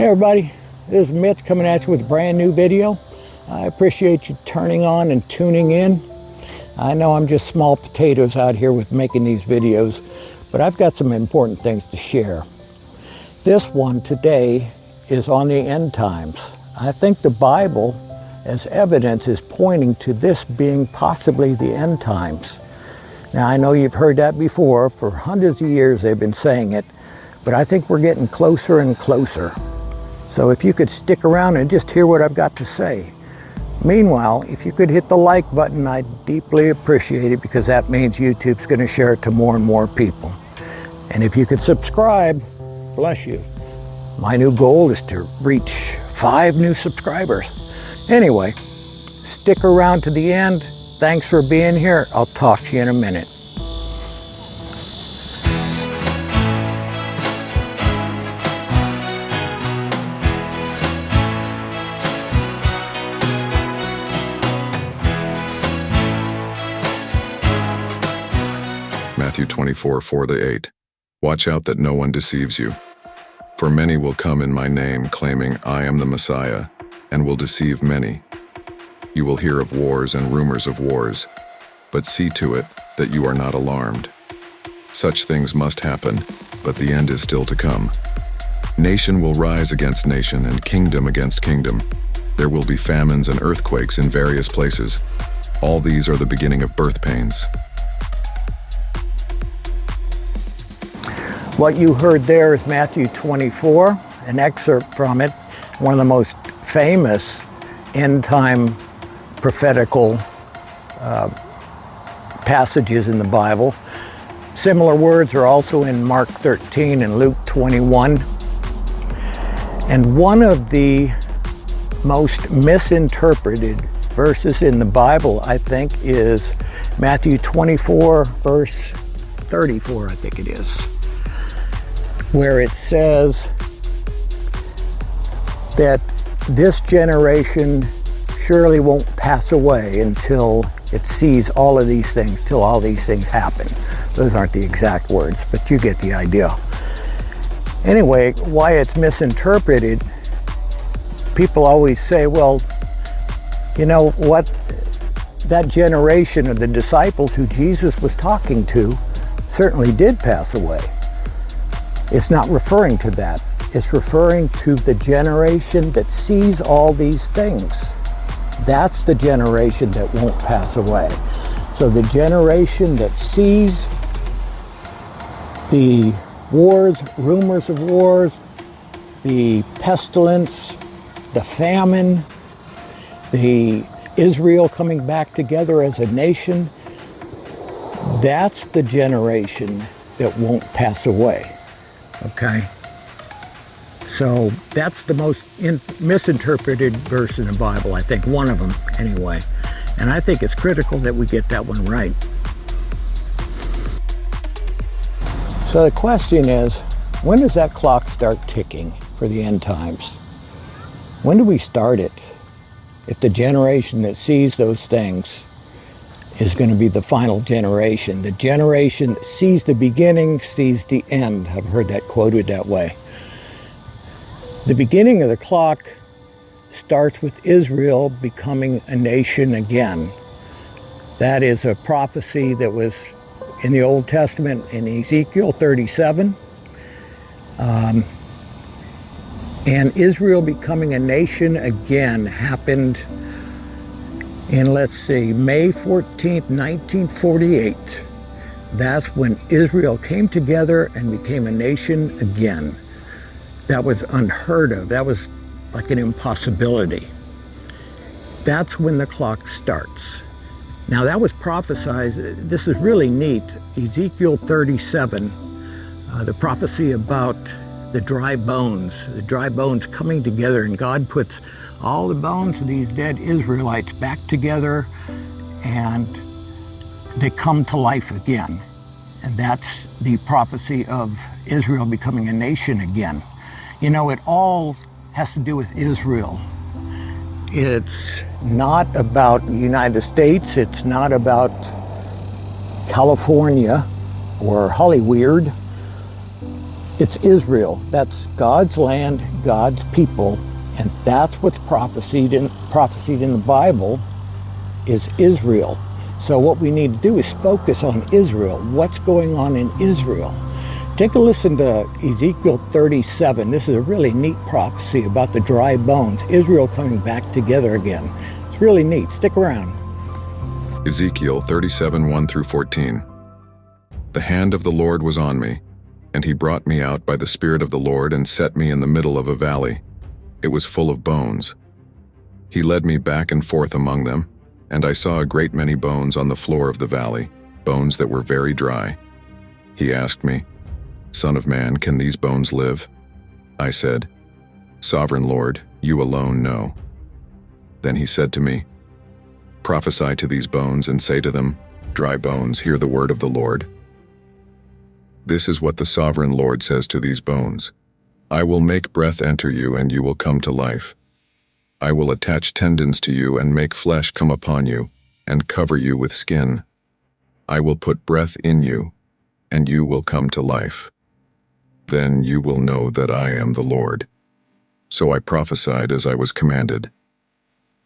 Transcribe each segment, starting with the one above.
Hey everybody, this is Mitch coming at you with a brand new video. I appreciate you turning on and tuning in. I know I'm just small potatoes out here with making these videos, but I've got some important things to share. This one today is on the end times. I think the Bible, as evidence, is pointing to this being possibly the end times. Now I know you've heard that before. For hundreds of years they've been saying it, but I think we're getting closer and closer. So if you could stick around and just hear what I've got to say. Meanwhile, if you could hit the like button, I'd deeply appreciate it, because that means YouTube's going to share it to more and more people. And if you could subscribe, bless you. My new goal is to reach 5 new subscribers. Anyway, stick around to the end. Thanks for being here. I'll talk to you in a minute. Matthew 24:4-8. Watch out that no one deceives you. For many will come in my name, claiming, I am the Messiah, and will deceive many. You will hear of wars and rumors of wars, but see to it that you are not alarmed. Such things must happen, but the end is still to come. Nation will rise against nation, and kingdom against kingdom. There will be famines and earthquakes in various places. All these are the beginning of birth pains. What you heard there is Matthew 24, an excerpt from it, one of the most famous end-time prophetical passages in the Bible. Similar words are also in Mark 13 and Luke 21. And one of the most misinterpreted verses in the Bible, I think, is Matthew 24, verse 34, I think it is, where it says that this generation surely won't pass away until it sees all of these things, till all these things happen. Those aren't the exact words, but you get the idea. Anyway, why it's misinterpreted, people always say, well, you know what, that generation of the disciples who Jesus was talking to certainly did pass away. It's not referring to that. It's referring to the generation that sees all these things. That's the generation that won't pass away. So the generation that sees the wars, rumors of wars, the pestilence, the famine, the Israel coming back together as a nation, that's the generation that won't pass away. Okay, so that's the most misinterpreted verse in the Bible, I think, one of them anyway. And I think it's critical that we get that one right. So the question is, when does that clock start ticking for the end times? When do we start it? If the generation that sees those things is going to be the final generation. The generation that sees the beginning, sees the end. I've heard that quoted that way. The beginning of the clock starts with Israel becoming a nation again. That is a prophecy that was in the Old Testament in Ezekiel 37. And Israel becoming a nation again happened in, let's see, May 14th, 1948. That's when Israel came together and became a nation again. That was unheard of. That was like an impossibility. That's when the clock starts. Now that was prophesied. This is really neat. Ezekiel 37, the prophecy about the dry bones coming together, and God puts all the bones of these dead Israelites back together, and they come to life again. And that's the prophecy of Israel becoming a nation again. You know, it all has to do with Israel. It's not about the United States. It's not about California or Hollyweird. It's Israel. That's God's land, God's people, and that's what's prophesied in the Bible is Israel. So what we need to do is focus on Israel. What's going on in Israel? Take a listen to Ezekiel 37. This is a really neat prophecy about the dry bones, Israel coming back together again. It's really neat. Stick around. Ezekiel 37, 1 through 14. The hand of the Lord was on me, and he brought me out by the Spirit of the Lord and set me in the middle of a valley. It was full of bones. He led me back and forth among them, and I saw a great many bones on the floor of the valley, bones that were very dry. He asked me, "Son of man, can these bones live?" I said, "Sovereign Lord, you alone know." Then he said to me, "Prophesy to these bones and say to them, Dry bones, hear the word of the Lord. This is what the Sovereign Lord says to these bones. I will make breath enter you, and you will come to life. I will attach tendons to you and make flesh come upon you, and cover you with skin. I will put breath in you, and you will come to life. Then you will know that I am the Lord." So I prophesied as I was commanded.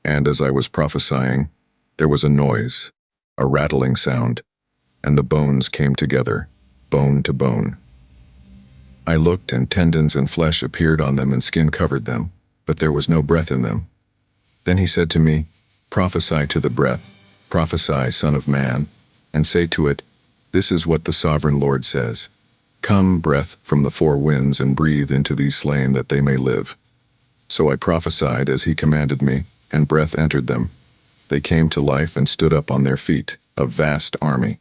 And as I was prophesying, there was a noise, a rattling sound, and the bones came together, bone to bone. I looked, and tendons and flesh appeared on them, and skin covered them, but there was no breath in them. Then he said to me, "Prophesy to the breath, prophesy, Son of man, and say to it, This is what the Sovereign Lord says. Come, breath from the four winds, and breathe into these slain that they may live." So I prophesied as he commanded me, and breath entered them. They came to life and stood up on their feet, a vast army.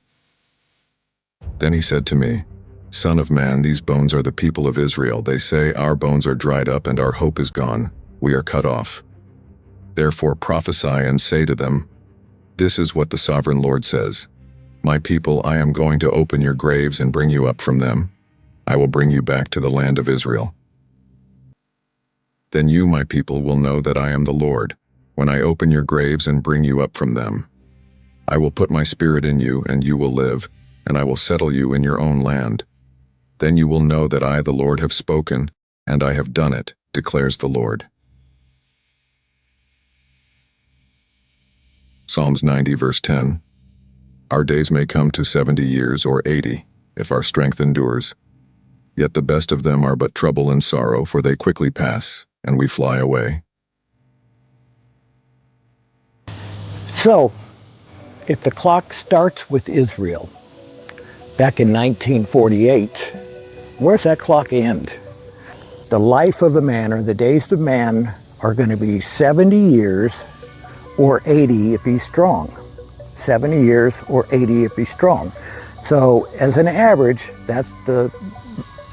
Then he said to me, "Son of man, these bones are the people of Israel. They say, Our bones are dried up and our hope is gone. We are cut off. Therefore prophesy and say to them, This is what the Sovereign Lord says. My people, I am going to open your graves and bring you up from them. I will bring you back to the land of Israel. Then you, my people, will know that I am the Lord, when I open your graves and bring you up from them. I will put my spirit in you, and you will live, and I will settle you in your own land. Then you will know that I, the Lord, have spoken, and I have done it, declares the Lord. Psalms 90, verse 10. Our days may come to 70 years or 80, if our strength endures. Yet the best of them are but trouble and sorrow, for they quickly pass, and we fly away. So, if the clock starts with Israel, back in 1948, where's that clock end? The life of a man, or the days of man, are going to be 70 years or 80 if he's strong. 70 years or 80 if he's strong. So as an average, that's the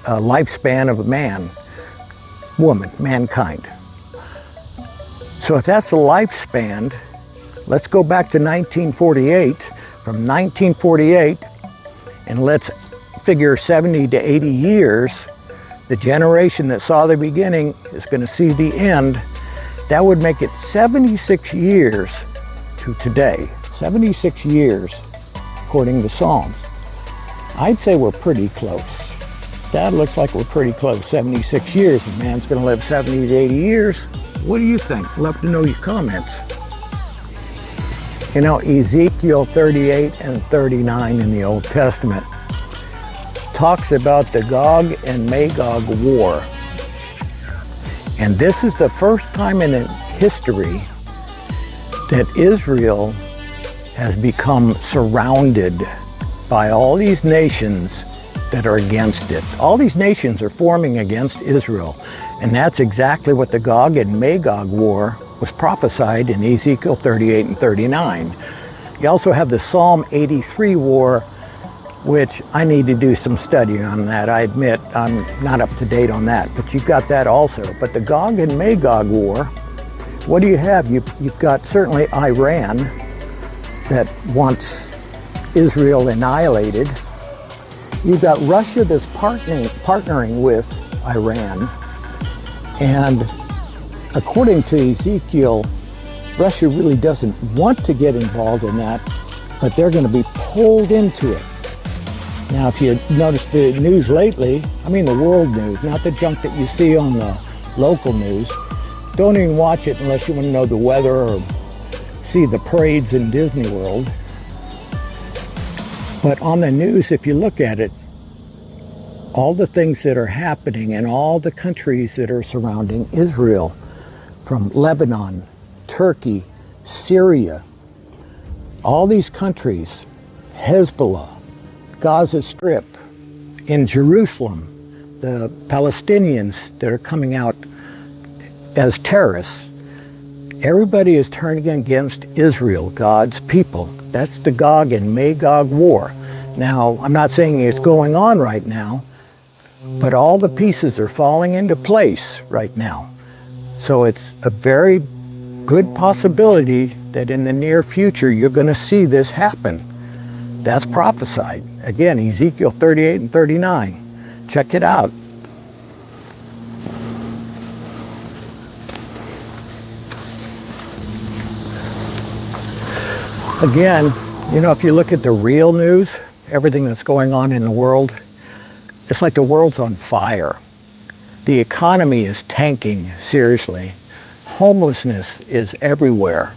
lifespan of a man, woman, mankind. So if that's the lifespan, let's go back to 1948. From 1948, and let's figure 70 to 80 years, the generation that saw the beginning is going to see the end. That would make it 76 years to today. 76 years, according to Psalms. I'd say we're pretty close. That looks like we're pretty close. 76 years. A man's going to live 70 to 80 years. What do you think? Love to know your comments. You know, Ezekiel 38 and 39 in the Old Testament talks about the Gog and Magog war. And this is the first time in history that Israel has become surrounded by all these nations that are against it. All these nations are forming against Israel. And that's exactly what the Gog and Magog war was prophesied in Ezekiel 38 and 39. You also have the Psalm 83 war, which I need to do some study on that. I admit I'm not up to date on that, but you've got that also. But the Gog and Magog war, what do you have? You've got certainly Iran that wants Israel annihilated. You've got Russia that's partnering with Iran. And according to Ezekiel, Russia really doesn't want to get involved in that, but they're going to be pulled into it. Now, if you notice the news lately, I mean the world news, not the junk that you see on the local news, don't even watch it unless you want to know the weather or see the parades in Disney World. But on the news, if you look at it, all the things that are happening in all the countries that are surrounding Israel, from Lebanon, Turkey, Syria, all these countries, Hezbollah, Gaza Strip, in Jerusalem, the Palestinians that are coming out as terrorists, everybody is turning against Israel, God's people. That's the Gog and Magog war. Now, I'm not saying it's going on right now, but all the pieces are falling into place right now. So it's a very good possibility that in the near future you're going to see this happen. That's prophesied. Again, Ezekiel 38 and 39. Check it out. Again, you know, if you look at the real news, everything that's going on in the world, it's like the world's on fire. The economy is tanking, seriously. Homelessness is everywhere.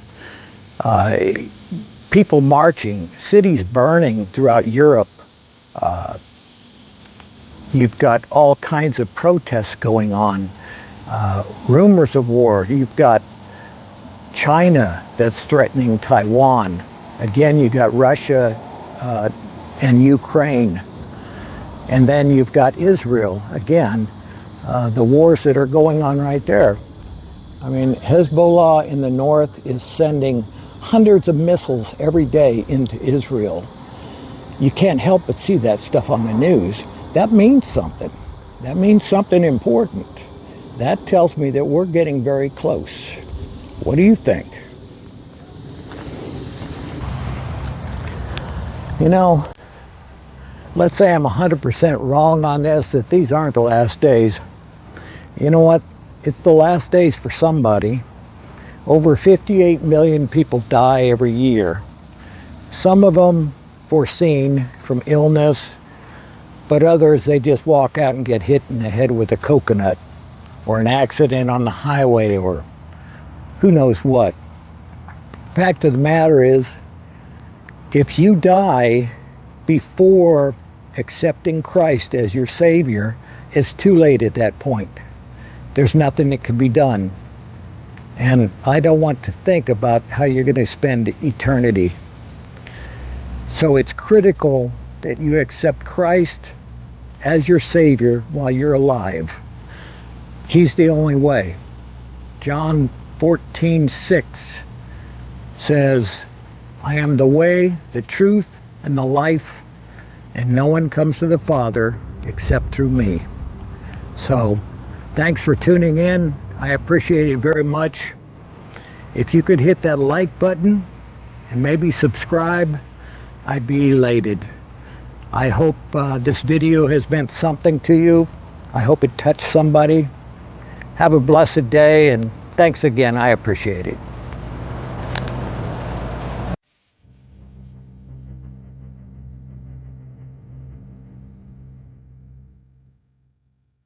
People marching, cities burning throughout Europe. You've got all kinds of protests going on. Rumors of war. You've got China that's threatening Taiwan. Again, you got Russia and Ukraine. And then you've got Israel, again, the wars that are going on right there. I mean, Hezbollah in the north is sending hundreds of missiles every day into Israel. You can't help but see that stuff on the news. That means something. That means something important. That tells me that we're getting very close. What do you think? You know, let's say I'm 100% wrong on this, that these aren't the last days. You know what? It's the last days for somebody. Over 58 million people die every year. Some of them foreseen from illness, but others, they just walk out and get hit in the head with a coconut, or an accident on the highway, or who knows what. Fact of the matter is, if you die before accepting Christ as your Savior, it's too late at that point. There's nothing that can be done. And I don't want to think about how you're going to spend eternity. So it's critical that you accept Christ as your Savior while you're alive. He's the only way. John 14:6 says, I am the way, the truth, and the life, and no one comes to the Father except through me. So, thanks for tuning in. I appreciate it very much. If you could hit that like button and maybe subscribe, I'd be elated. I hope this video has meant something to you. I hope it touched somebody. Have a blessed day, and thanks again. I appreciate it.